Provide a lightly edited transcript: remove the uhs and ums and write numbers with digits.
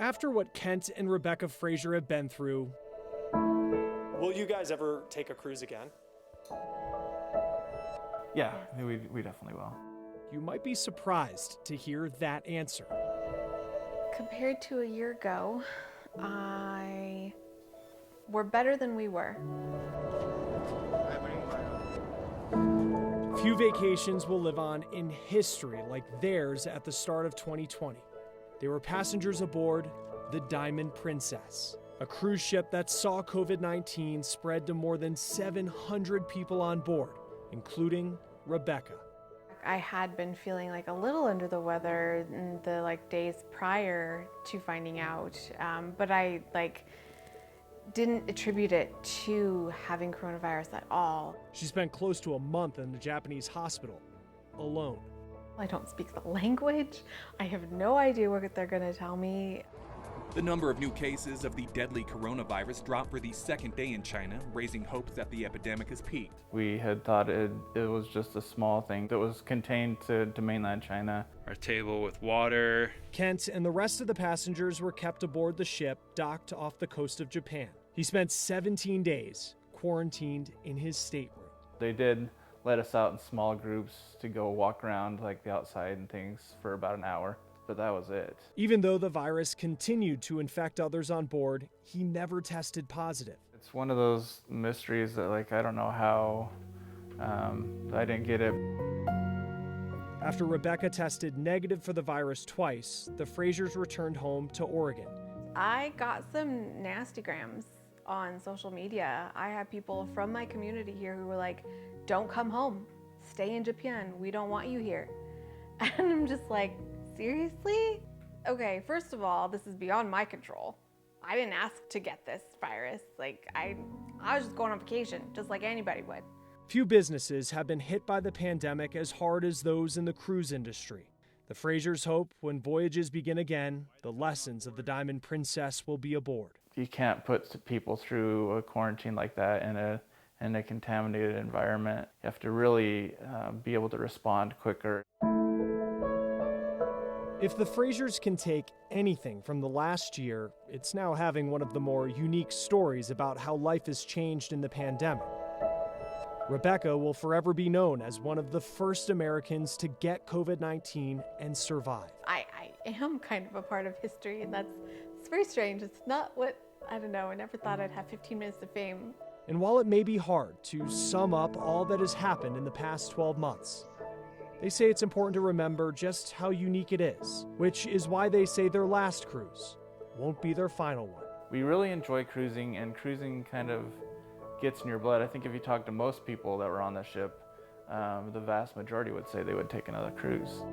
After what Kent and Rebecca Fraser have been through, will you guys ever take a cruise again? Yeah, we definitely will. You might be surprised to hear that answer. Compared to a year ago, we're better than we were. Few vacations will live on in history like theirs at the start of 2020. They were passengers aboard the Diamond Princess, a cruise ship that saw COVID-19 spread to more than 700 people on board, including Rebecca. I had been feeling like a little under the weather in the days prior to finding out, but I didn't attribute it to having coronavirus at all. She spent close to a month in a Japanese hospital, alone. I don't speak the language. I have no idea what they're going to tell me. The number of new cases of the deadly coronavirus dropped for the second day in China, raising hopes that the epidemic has peaked. We had thought it was just a small thing that was contained to mainland China. Our table with water. Kent and the rest of the passengers were kept aboard the ship docked off the coast of Japan. He spent 17 days quarantined in his stateroom. They did let us out in small groups to go walk around the outside and things for about an hour, but that was it. Even though the virus continued to infect others on board, he never tested positive. It's one of those mysteries that I don't know how I didn't get it. After Rebecca tested negative for the virus twice, the Frasers returned home to Oregon. I got some nastygrams on social media. I have people from my community here who were like, don't come home, stay in Japan, we don't want you here. And I'm just like, seriously? Okay, first of all, this is beyond my control. I didn't ask to get this virus. I was just going on vacation, just like anybody would. Few businesses have been hit by the pandemic as hard as those in the cruise industry. The Frasers hope when voyages begin again, the lessons of the Diamond Princess will be aboard. You can't put people through a quarantine like that in a contaminated environment. You have to really be able to respond quicker. If the Frasers can take anything from the last year, it's now having one of the more unique stories about how life has changed in the pandemic. Rebecca will forever be known as one of the first Americans to get COVID-19 and survive. I am kind of a part of history, and it's very strange. It's not what, I don't know, I never thought I'd have 15 minutes of fame. And while it may be hard to sum up all that has happened in the past 12 months, they say it's important to remember just how unique it is, which is why they say their last cruise won't be their final one. We really enjoy cruising, and cruising kind of gets in your blood. I think if you talk to most people that were on the ship, the vast majority would say they would take another cruise.